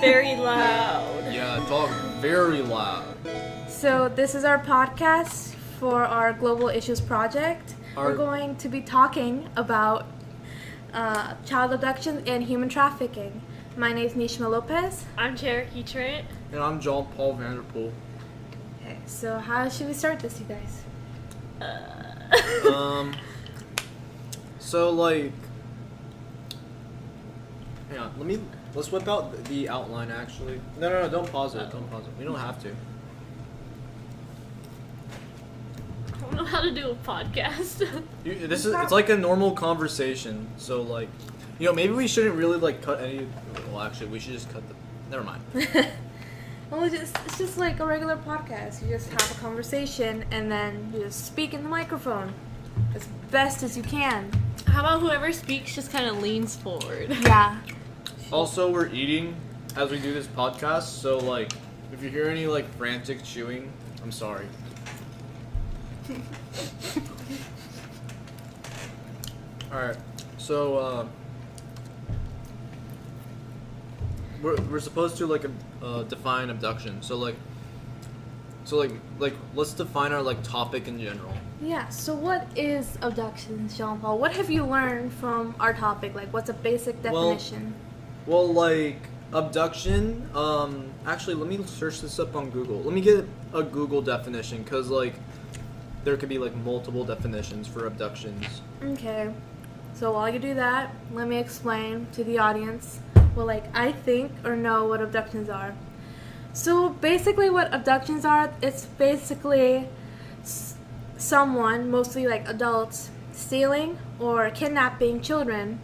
very loud. Yeah, talk very loud. So this is our podcast for our Global Issues Project. We're going to be talking about child abduction and human trafficking. My name is Nishma Lopez. I'm Cherokee Trent. And I'm John Paul Vanderpool. Okay, so how should we start this, you guys? So like, hang on, let's whip out the outline actually. No, don't pause it, We don't have to. I don't know how to do a podcast. It's like a normal conversation, so like, maybe we shouldn't really like cut any, well actually we should just cut never mind. Well, it's just like a regular podcast. You just have a conversation and then you just speak in the microphone as best as you can. How about whoever speaks just kind of leans forward? Yeah. Also, we're eating as we do this podcast, so like, if you hear any like frantic chewing, I'm sorry. Alright, so we're supposed to like define abduction. So let's define our like topic in general. Yeah, so what is abduction, Jean-Paul? What have you learned from our topic? Like, what's a basic definition? Well, like, abduction, actually, let me search this up on Google. Let me get a Google definition, because, like, there could be, like, multiple definitions for abductions. Okay, so while you do that, let me explain to the audience what, like, I think or know what abductions are. So, basically what abductions are, it's basically someone, mostly like adults, stealing or kidnapping children.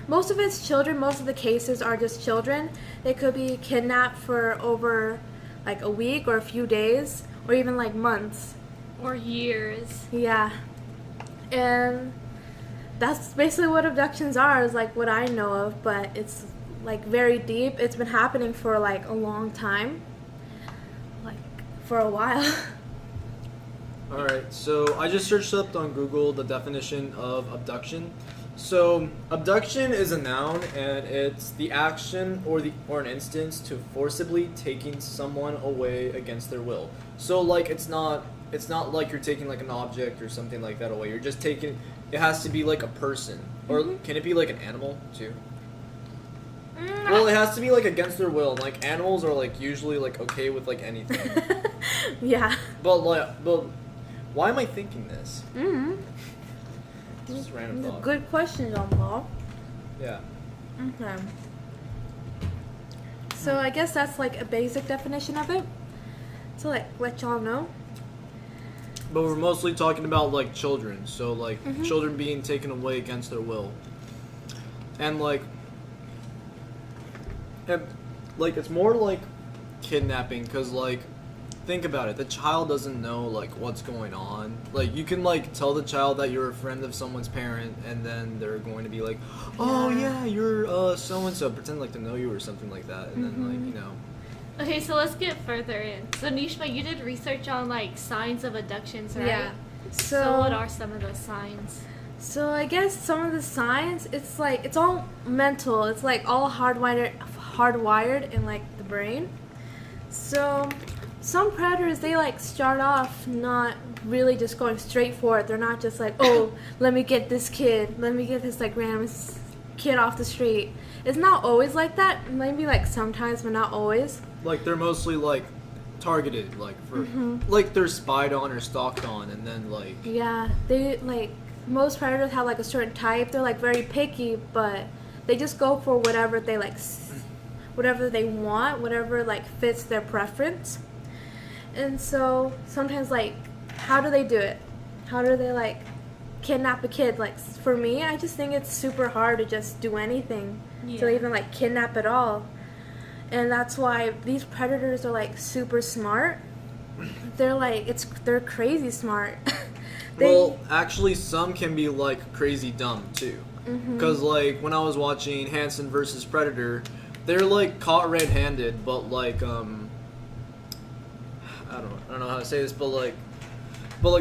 Most of it's children. Most of the cases are just children. They could be kidnapped for over like a week or a few days or even like months. Or years. Yeah. And that's basically what abductions are, is like what I know of, but it's like very deep. It's been happening for like a long time. Like for a while. Alright, so I just searched up on Google the definition of abduction. So, abduction is a noun, and it's the action or an instance to forcibly taking someone away against their will. So, like, it's not like you're taking like an object or something like that away. You're just taking. It has to be like a person, or can it be like an animal too? Well, it has to be like against their will. Like animals are like usually like okay with like anything. Yeah. But why am I thinking this? Just random thought. Good question, Jean-Paul. Yeah. Okay. So I guess that's like a basic definition of it. So like let y'all know. But we're mostly talking about like children. So like children being taken away against their will. And like it's more like kidnapping, because like think about it, the child doesn't know like what's going on. Like you can like tell the child that you're a friend of someone's parent, and then they're going to be like, oh yeah, you're so and so, pretend like to know you or something like that, and then like Okay, so let's get further in. So Nishma, you did research on like signs of abductions, right? Yeah. So what are some of those signs? So I guess some of the signs, it's like it's all mental. It's like all hardwired in like the brain. So some predators, they like start off not really just going straight for it. They're not just like, oh, let me get this kid, let me get this like random kid off the street. It's not always like that. Maybe like sometimes, but not always. Like they're mostly like targeted, like for like they're spied on or stalked on, and then like yeah, they like most predators have like a certain type. They're like very picky, but they just go for whatever they like, whatever they want, whatever like fits their preference. And so sometimes like, how do they do it? How do they like kidnap a kid? Like for me, I just think it's super hard to just do anything to even like kidnap at all. And that's why these predators are like super smart. They're like they're crazy smart. Well, actually, some can be like crazy dumb too. Because like when I was watching Hansen versus Predator, they're like caught red-handed, but like I don't know how to say this, but like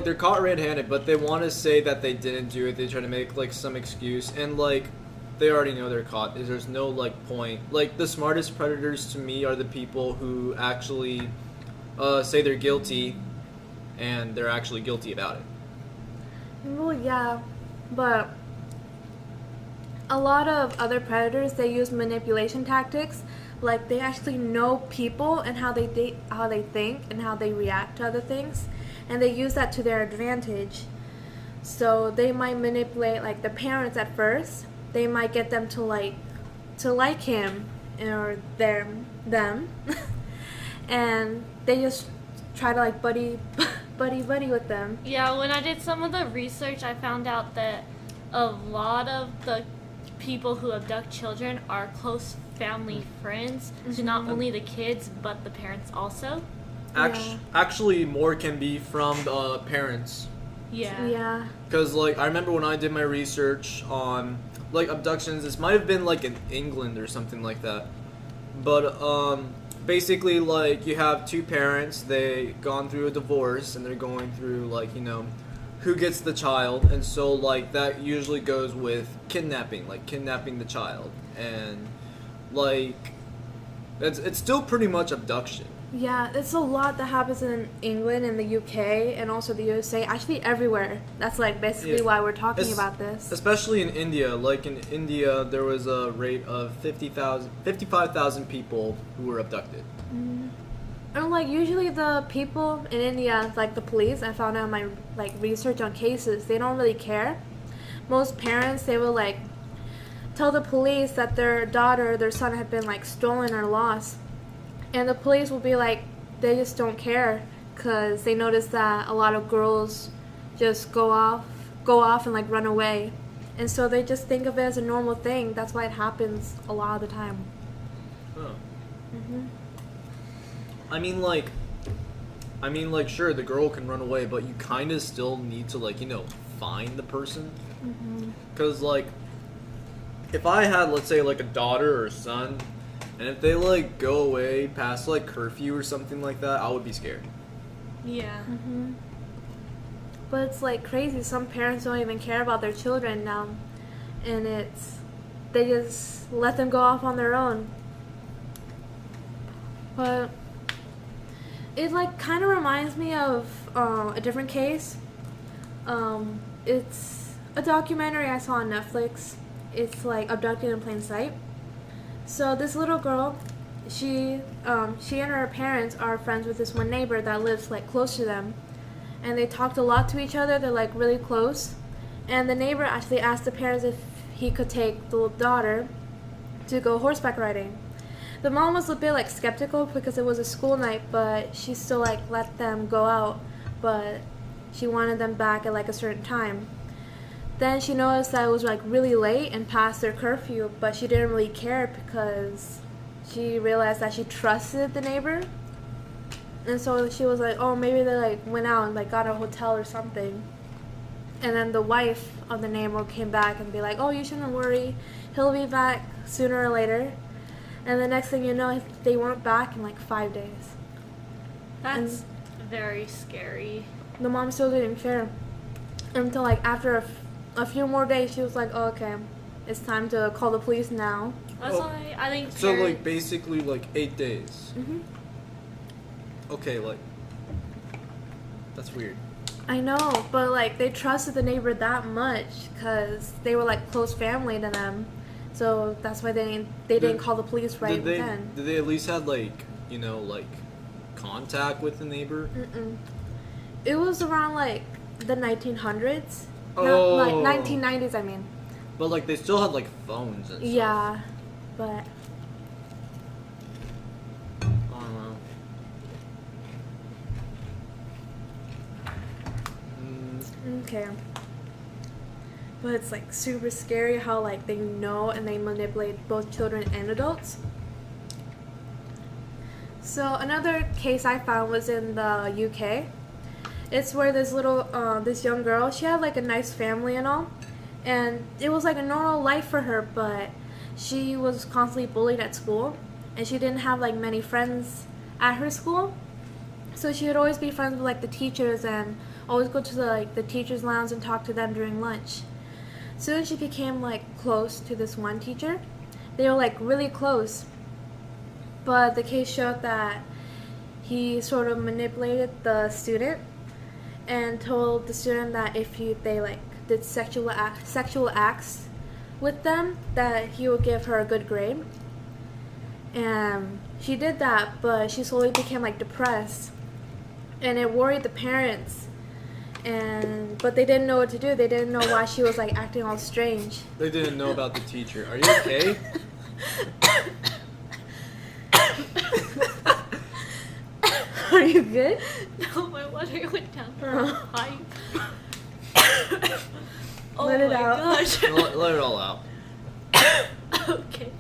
they're caught red-handed, but they want to say that they didn't do it. They try to make like some excuse, and like they already know they're caught. There's no like point. Like the smartest predators to me are the people who actually say they're guilty, and they're actually guilty about it. Well, yeah, but a lot of other predators, they use manipulation tactics. Like they actually know people and how they think and how they react to other things, and they use that to their advantage. So they might manipulate like the parents at first. They might get them to like him or them, and they just try to like buddy with them. Yeah, when I did some of the research, I found out that a lot of the people who abduct children are close family friends to not only the kids but the parents also. Actually, more can be from parents. Yeah. Because like I remember when I did my research on like abductions, this might have been like in England or something like that. But basically like you have two parents, they gone through a divorce and they're going through like, you know, who gets the child, and so like that usually goes with kidnapping the child, and like it's still pretty much abduction. Yeah, it's a lot that happens in England and the UK and also the USA, actually everywhere. That's like basically why we're talking about this. Especially in India. Like in India, there was a rate of 55,000 people who were abducted. And like usually the people in India, like the police, I found out in my like research on cases, they don't really care. Most parents, they will like tell the police that their daughter, their son had been like stolen or lost. And the police will be like, they just don't care because they notice that a lot of girls just go off and like run away. And so they just think of it as a normal thing. That's why it happens a lot of the time. Oh. I mean, like, sure, the girl can run away, but you kind of still need to, like, you know, find the person. Because, like, if I had, let's say, like, a daughter or a son, and if they, like, go away past, like, curfew or something like that, I would be scared. Yeah. But it's, like, crazy. Some parents don't even care about their children now. And they just let them go off on their own. But it like kind of reminds me of a different case. It's a documentary I saw on Netflix. It's like Abducted in Plain Sight. So this little girl, she and her parents are friends with this one neighbor that lives like close to them, and they talked a lot to each other. They're like really close, and the neighbor actually asked the parents if he could take the daughter to go horseback riding. The mom was a bit like skeptical because it was a school night, but she still like let them go out, but she wanted them back at like a certain time. Then she noticed that it was like really late and past their curfew, but she didn't really care because she realized that she trusted the neighbor. And so she was like, oh, maybe they like went out and like got a hotel or something. And then the wife of the neighbor came back and be like, oh, you shouldn't worry, he'll be back sooner or later. And the next thing you know, they weren't back in like 5 days. That's very scary. The mom still didn't care until like after a few more days. She was like, oh, okay, it's time to call the police now. That's why I think so like basically like 8 days. Okay, like that's weird. I know, but like they trusted the neighbor that much because they were like close family to them. So that's why they didn't call the police right then. Did they at least have like, you know, like contact with the neighbor? It was around like the 1900s. Oh. No, like 1990s, I mean. But like they still had like phones and stuff. Yeah, but I don't know. okay. But it's like super scary how like they know and they manipulate both children and adults. So another case I found was in the UK. It's where this young girl, she had like a nice family and all, and it was like a normal life for her, but she was constantly bullied at school, and she didn't have like many friends at her school. So she would always be friends with like the teachers and always go to the teachers' lounge and talk to them during lunch. soon she became like close to this one teacher. They were like really close. But the case showed that he sort of manipulated the student and told the student that if they like did sexual acts with them, that he would give her a good grade. And she did that, but she slowly became like depressed, and it worried the parents. But they didn't know what to do. They didn't know why she was like acting all strange. They didn't know about the teacher. Are you okay? Are you good? No, my water went down from the pipe. Oh Let it my out. gosh. Let it all out. Okay.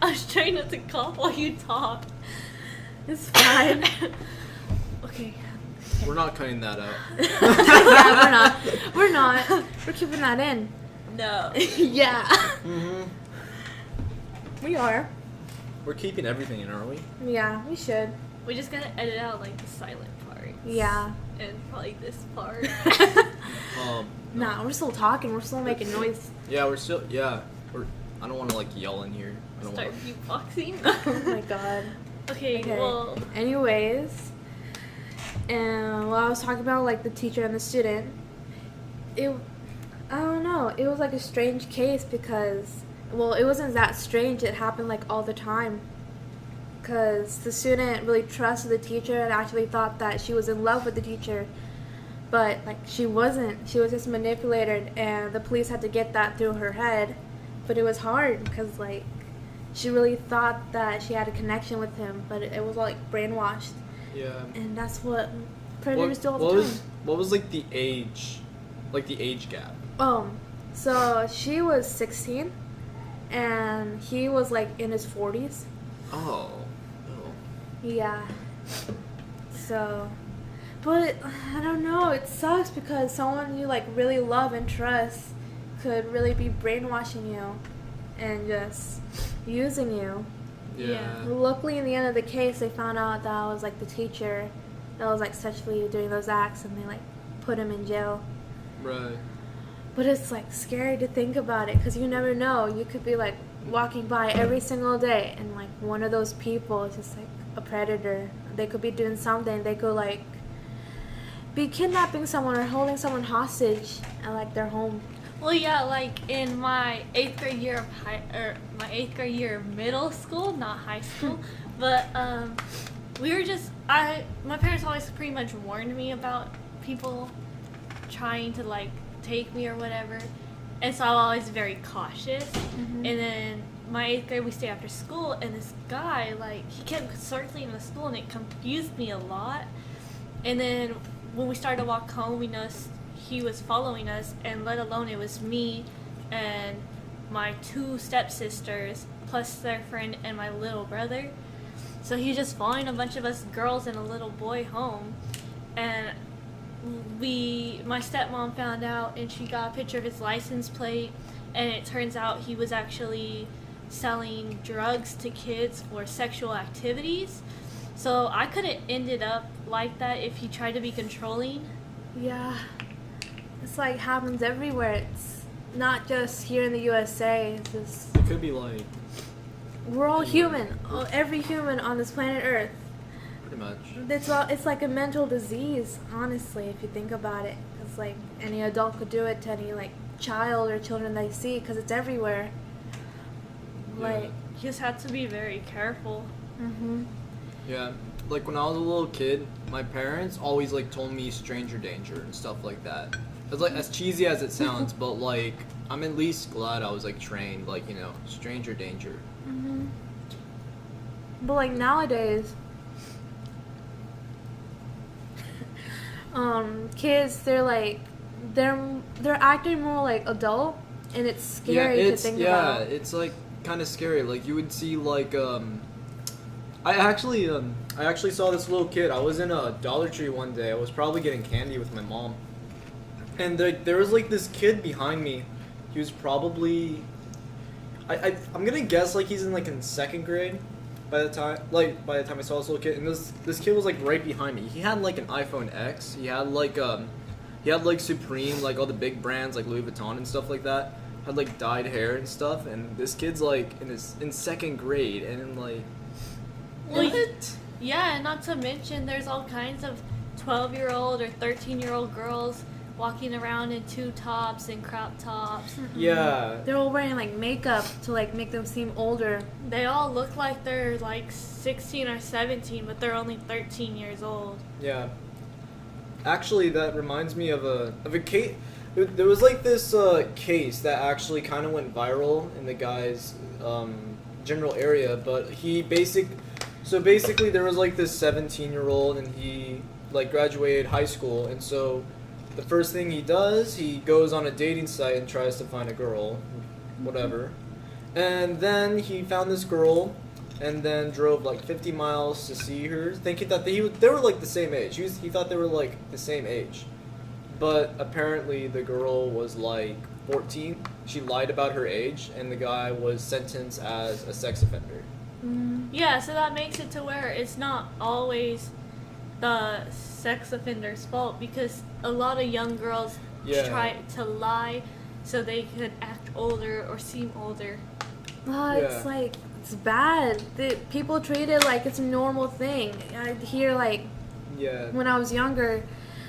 I was trying not to cough while you talk. It's fine. Okay. We're not cutting that out. Yeah, we're not. We're not. We're keeping that in. No. Yeah. Mm-hmm. We are. We're keeping everything in, aren't we? Yeah, we should. We're just gonna edit out like the silent parts. Yeah. And probably this part. Nah, we're still talking. We're still making noise. Yeah, we're still. Yeah. I don't want to like yell in here. I don't Start want. beatboxing. Oh my god. Okay, well. Anyways, and while I was talking about like the teacher and the student, I don't know. It was like a strange case because, well, it wasn't that strange. It happened like all the time. Because the student really trusted the teacher and actually thought that she was in love with the teacher. But like she wasn't. She was just manipulated, and the police had to get that through her head. But it was hard because like she really thought that she had a connection with him, but it was all like brainwashed. Yeah. And that's what predators do all the time. What was like the age gap? So she was 16, and he was like in his 40s. Oh. Yeah. So, but I don't know. It sucks because someone you like really love and trust could really be brainwashing you and just using you. Yeah. Luckily, in the end of the case, they found out that I was like the teacher that was like sexually doing those acts, and they like put him in jail. Right. But it's like scary to think about it because you never know. You could be like walking by every single day, and like one of those people is just like a predator. They could be doing something. They could like be kidnapping someone or holding someone hostage at like their home. Well, yeah, like in my 8th grade year of my 8th grade year of middle school, not high school, but we were just my parents always pretty much warned me about people trying to like take me or whatever, and so I was always very cautious. Mm-hmm. And then my 8th grade, we stayed after school, and this guy like he kept circling the school, and it confused me a lot. And then when we started to walk home, we noticed he was following us, and let alone it was me and my 2 stepsisters plus their friend and my little brother. So he was just following a bunch of us girls and a little boy home, and my stepmom found out, and she got a picture of his license plate, and it turns out he was actually selling drugs to kids for sexual activities. So I could have ended up like that if he tried to be controlling. Yeah. It's like happens everywhere. It's not just here in the USA. It's just It could be like we're all human. Every human on this planet Earth. pretty much. It's like a mental disease, honestly, if you think about it. It's like any adult could do it to any like child or children they see because it's everywhere. Like, You just have to be very careful. mhm. Yeah. Like when I was a little kid, my parents always like told me stranger danger and stuff like that. It's like as cheesy as it sounds, but like I'm at least glad I was like trained, like, you know, stranger danger. Mhm. But like nowadays, kids they're acting more like adult, and it's scary to think about. Yeah, it's like kind of scary. Like you would see like I actually saw this little kid. I was in a Dollar Tree one day. I was probably getting candy with my mom, and there was like this kid behind me. He was probably I'm gonna guess like he's in like in 2nd grade by the time I saw this little kid, and this kid was like right behind me. He had like an iPhone X. He had like he had like Supreme, like all the big brands like Louis Vuitton and stuff like that. Had like dyed hair and stuff, and this kid's like in second grade, and I'm like, Well, what? Yeah, and not to mention there's all kinds of 12-year-old or 13-year-old girls walking around in tube tops and crop tops. Yeah. They're all wearing like makeup to like make them seem older. They all look like they're like 16 or 17, but they're only 13 years old. Yeah. Actually, that reminds me of a case. There was like this case that actually kind of went viral in the guy's general area, but so basically there was like this 17-year-old, and he like graduated high school, and so the first thing he does, he goes on a dating site and tries to find a girl, whatever, and then he found this girl, and then drove like 50 miles to see her, thinking that they were like the same age. He thought they were like the same age, but apparently the girl was like 14. She lied about her age, and the guy was sentenced as a sex offender. Yeah, so that makes it to where it's not always the sex offender's fault, because a lot of young girls try to lie so they could act older or seem older. It's like, it's bad. People treat it like it's a normal thing. I hear like, when I was younger,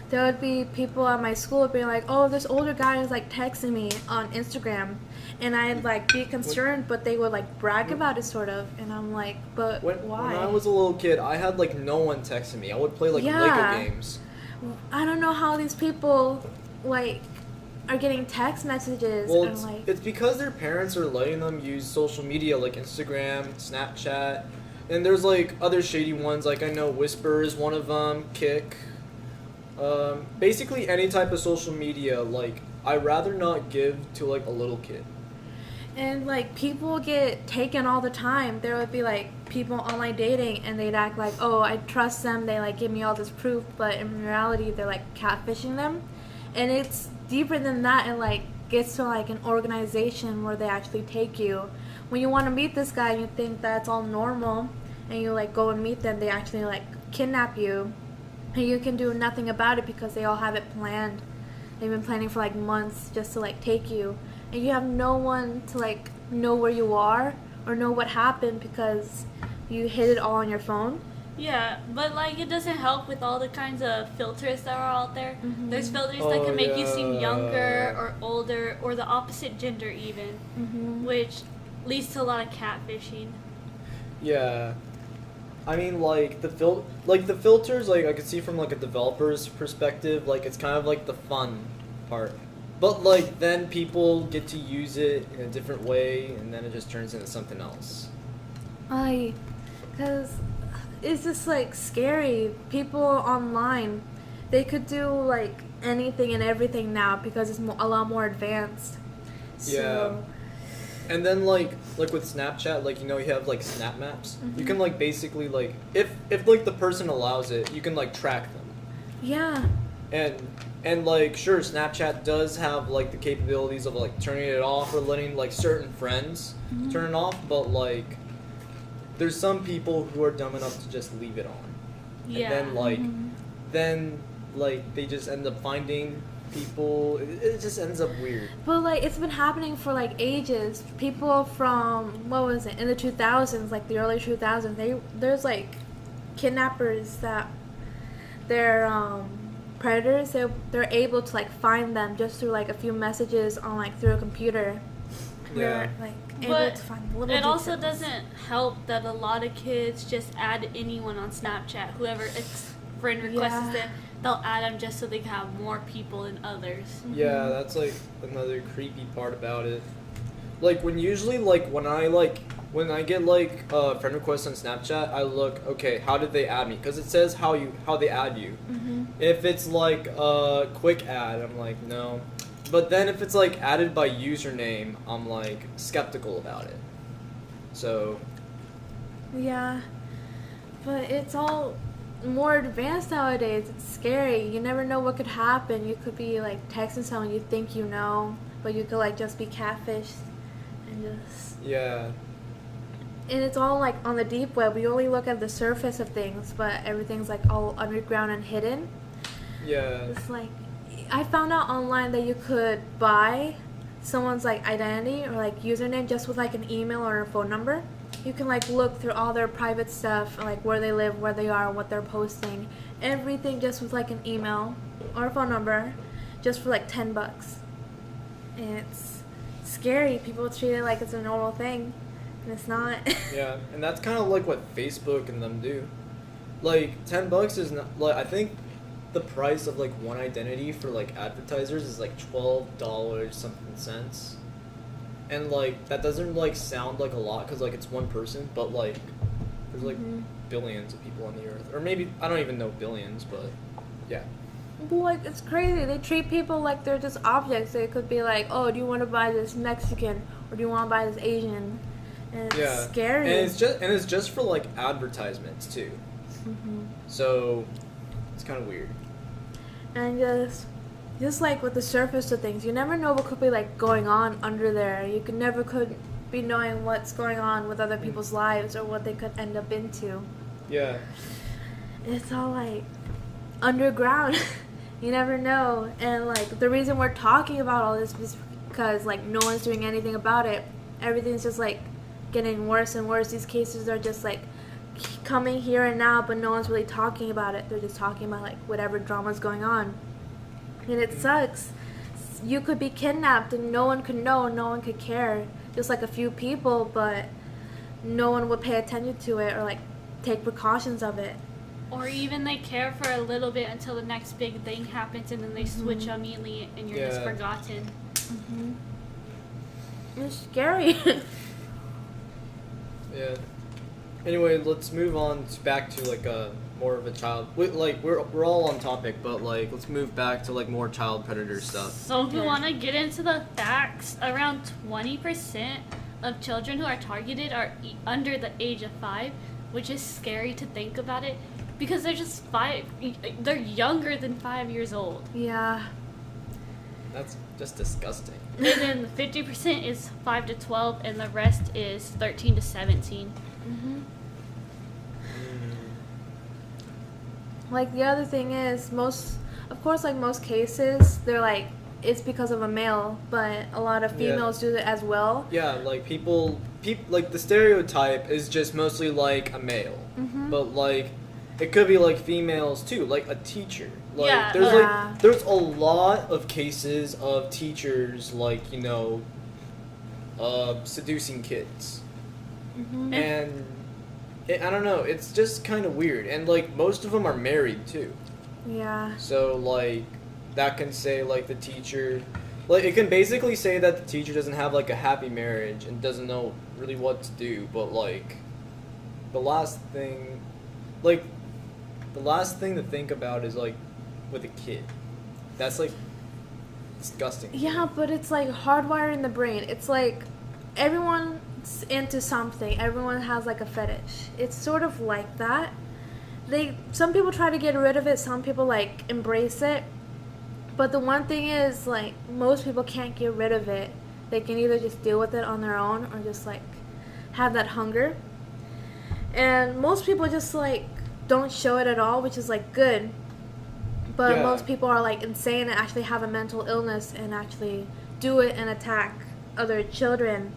there would be people at my school being like, oh, this older guy is like texting me on Instagram, and I'd like be concerned, but they would like brag about it sort of, and I'm like, but why? When I was a little kid, I had like no one texting me. I would play like Lego games. I don't know how these people like are getting text messages. Well, and, it's because their parents are letting them use social media like Instagram, Snapchat, and there's like other shady ones. Like I know Whisper is one of them, Kick. Basically any type of social media, like I'd rather not give to like a little kid. And like people get taken all the time. There would be like people online dating, and they'd act like, oh, I trust them, they like give me all this proof, but in reality they're like catfishing them. And it's deeper than that, and like gets to like an organization where they actually take you. When you want to meet this guy, you think that's all normal, and you like go and meet them, they actually like kidnap you, and you can do nothing about it because they all have it planned. They've been planning for like months just to like take you, and you have no one to like know where you are or know what happened because you hid it all on your phone. Yeah, but like it doesn't help with all the kinds of filters that are out there. There's filters that can make you seem younger or older or the opposite gender even, which leads to a lot of catfishing. Yeah. I mean, like the filters, like I could see from like a developer's perspective, like it's kind of like the fun part. But like then people get to use it in a different way, and then it just turns into something else. Because it's just like scary. People online, they could do like anything and everything now because it's a lot more advanced. Yeah. And then like with Snapchat, like you have like snap maps. You can like basically like if like the person allows it, you can like track them. Yeah. And like sure, Snapchat does have like the capabilities of like turning it off or letting like certain friends turn it off, but like there's some people who are dumb enough to just leave it on. Yeah. And then they just end up finding people. It just ends up weird. But like it's been happening for like ages. People from what was it in the 2000s, like the early 2000s, there's like kidnappers that they're predators. They're able to like find them just through like a few messages on like through a computer. Yeah. They're like able But to find little it also details. doesn't help that a lot of kids just add anyone on Snapchat. Whoever friend requests it, they'll add them just so they can have more people than others. Yeah, that's like another creepy part about it. Like when I get like friend requests on Snapchat, I look, okay, how did they add me? Because it says how they add you. If it's like a quick add, I'm like no. But then if it's like added by username, I'm like skeptical about it. So. Yeah, but it's all more advanced nowadays. It's scary. You never know what could happen. You could be like texting someone you think you know, but you could like just be catfished and just. Yeah. And it's all like on the deep web. We only look at the surface of things, but everything's like all underground and hidden. Yeah. It's like I found out online that you could buy someone's like identity or like username just with like an email or a phone number. You can like look through all their private stuff, like where they live, where they are, what they're posting, everything just with like an email or a phone number, just for like $10. And it's scary. People treat it like it's a normal thing, and it's not. Yeah, and that's kind of like what Facebook and them do. Like $10 is not like, I think the price of like one identity for like advertisers is like $12 something cents. And like that doesn't like sound like a lot because like it's one person, but like there's like billions of people on the earth, or maybe I don't even know billions, but yeah. Well, like, it's crazy. They treat people like they're just objects. They could be like, oh, do you want to buy this Mexican, or do you want to buy this Asian? And it's scary. And it's just for like advertisements too. So it's kind of weird. And just like with the surface of things, you never know what could be like going on under there. You could be knowing what's going on with other people's lives or what they could end up into. Yeah. It's all like underground. You never know. And like the reason we're talking about all this is because like no one's doing anything about it. Everything's just like getting worse and worse. These cases are just like coming here and now, but no one's really talking about it. They're just talking about like whatever drama's going on. And it sucks. You could be kidnapped and no one could know, no one could care. Just like a few people, but no one would pay attention to it or like take precautions of it. Or even they care for a little bit until the next big thing happens and then they switch immediately and you're just forgotten. It's scary. Yeah. Anyway, let's move on back to like more of a child. We're all on topic, but like let's move back to like more child predator stuff. So if you want to get into the facts, around 20% of children who are targeted are under the age of 5, which is scary to think about it because they're just 5. They're younger than 5 years old. Yeah. That's just disgusting. And then 50% is 5 to 12, and the rest is 13 to 17. Like the other thing is most cases they're like it's because of a male, but a lot of females do it as well. Yeah, like people like the stereotype is just mostly like a male, but like it could be like females too, like a teacher. Like there's a lot of cases of teachers like seducing kids, and I don't know, it's just kind of weird, and like most of them are married too. Yeah. So like that can say like the teacher, like it can basically say that the teacher doesn't have like a happy marriage and doesn't know really what to do, but like the last thing to think about is like with a kid. That's like disgusting. Yeah, but it's like hardwired in the brain. It's like everyone's into something. Everyone has like a fetish. It's sort of like that. Some people try to get rid of it, some people like embrace it. But the one thing is like most people can't get rid of it. They can either just deal with it on their own or just like have that hunger. And most people just like don't show it at all, which is like good. But most people are like insane and actually have a mental illness and actually do it and attack other children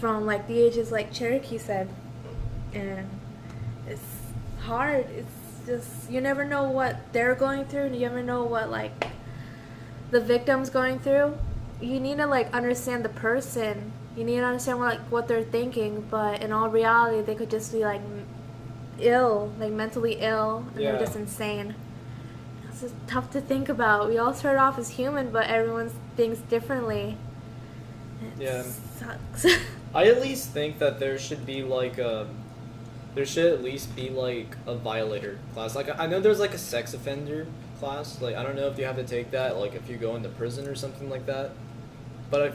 from like the ages like Cherokee said. And it's hard. It's just, you never know what they're going through, and you never know what like the victim's going through. You need to like understand the person. You need to understand what they're thinking, but in all reality they could just be like ill, like mentally ill, and they're just insane. It's just tough to think about. We all start off as human, but everyone thinks differently. It sucks. I at least think that there should at least be like a violator class. Like I know there's like a sex offender class. Like I don't know if you have to take that like if you go into prison or something like that. But I'm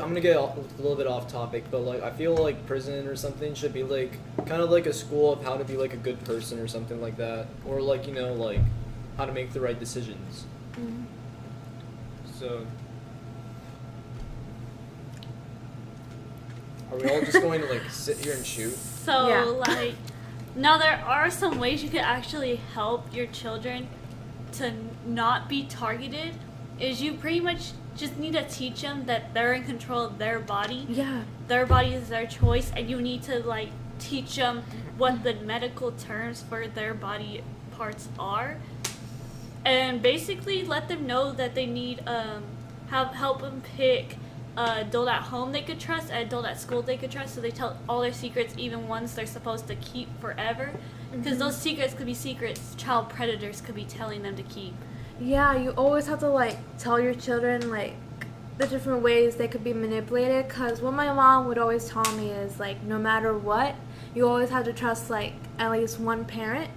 gonna get a little bit off topic, but like I feel like prison or something should be like kind of like a school of how to be like a good person or something like that, or like like how to make the right decisions. So are we all just going to like sit here and shoot? So like now there are some ways you could actually help your children to not be targeted is you pretty much just need to teach them that they're in control of their body. Yeah. Their body is their choice, and you need to like teach them what the medical terms for their body parts are, and basically let them know that they need help them pick adult at home they could trust, an adult at school they could trust, so they tell all their secrets, even ones they're supposed to keep forever, because those secrets could be secrets child predators could be telling them to keep. Yeah, you always have to like tell your children like the different ways they could be manipulated, because what my mom would always tell me is like no matter what, you always have to trust like at least one parent,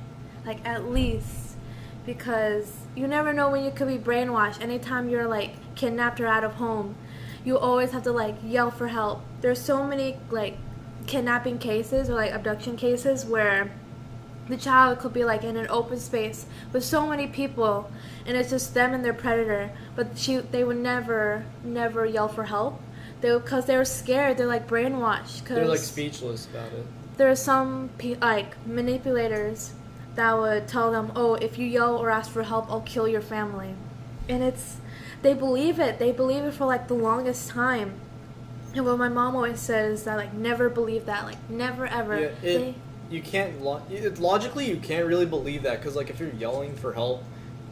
like at least, because you never know when you could be brainwashed. Anytime you're like kidnapped or out of home, you always have to like yell for help. There's so many like kidnapping cases or like abduction cases where the child could be like in an open space with so many people, and it's just them and their predator, but they would never yell for help, because they were scared. They're like brainwashed, cause They're like speechless about it. there are some like manipulators that would tell them, oh, if you yell or ask for help, I'll kill your family, and they believe it for like the longest time. And what my mom always says is that like never believe that, like never ever. Yeah, you can't logically you can't really believe that, because like if you're yelling for help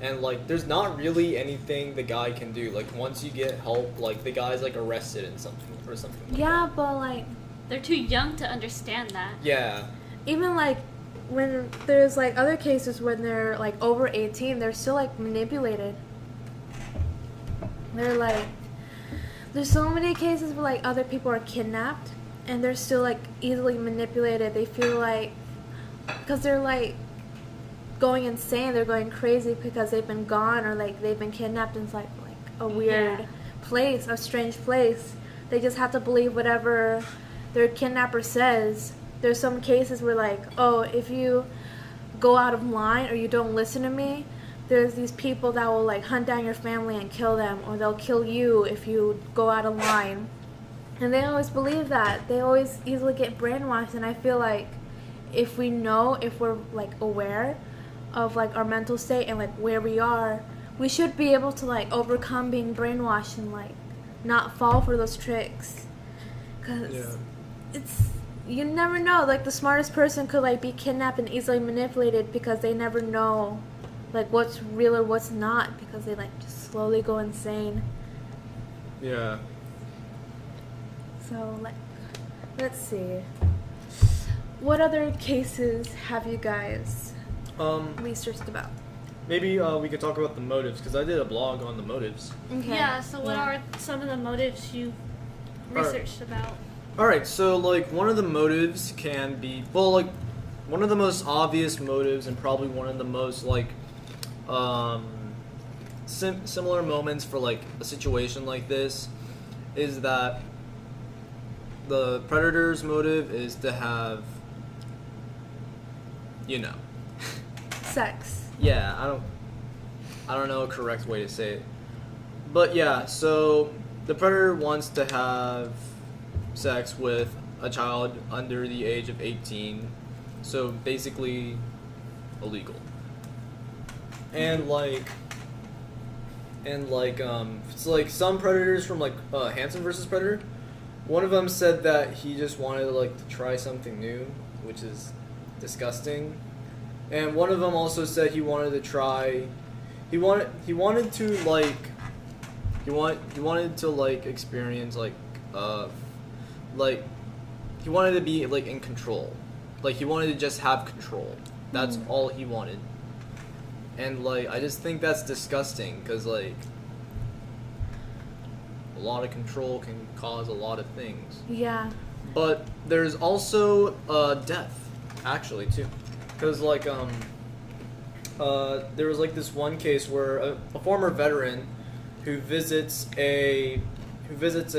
and like there's not really anything the guy can do, like once you get help, like the guy's like arrested in something or something like Yeah, that. but like They're too young to understand that. Yeah, even like when there's like other cases when they're like over 18, they're still like manipulated. They're like, there's so many cases where like other people are kidnapped and they're still like easily manipulated. They feel like, because they're like going insane, they're going crazy because they've been gone or like they've been kidnapped in like a weird place, a strange place. They just have to believe whatever their kidnapper says. There's some cases where like, oh, if you go out of line or you don't listen to me, there's these people that will like hunt down your family and kill them, or they'll kill you if you go out of line. And they always believe that. They always easily get brainwashed, and I feel like if we're like aware of like our mental state and like where we are, we should be able to like overcome being brainwashed and like not fall for those tricks. Cause you never know, like the smartest person could like be kidnapped and easily manipulated because they never know like what's real or what's not, because they like just slowly go insane. Yeah. So like, let's see, what other cases have you guys researched about? Maybe we could talk about the motives, because I did a blog on the motives. Okay. Yeah, so what are some of the motives you researched about? Alright, so like one of the motives can be, well, like one of the most obvious motives and probably one of the most like similar moments for like a situation like this is that the predator's motive is to have, Sex. Yeah, I don't know a correct way to say it. But yeah, so the predator wants to have sex with a child under the age of 18. So basically illegal. And it's like some predators from like Hansen versus Predator. One of them said that he just wanted like to try something new, which is disgusting. And one of them also said he wanted to try. He wanted to experience he wanted to be like in control. Like he wanted to just have control. That's all he wanted. And like I just think that's disgusting, because like a lot of control can cause a lot of things. Yeah. But there's also death, actually, too. Because like there was like this one case where a former veteran who visits a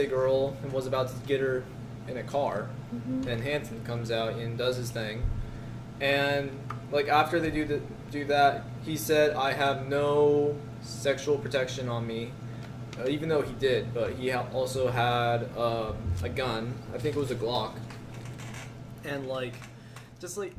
girl and was about to get her in a car, and Hanson comes out and does his thing, and like after they do that, he said, "I have no sexual protection on me," even though he did, but he also had a gun. I think it was a Glock, and he was a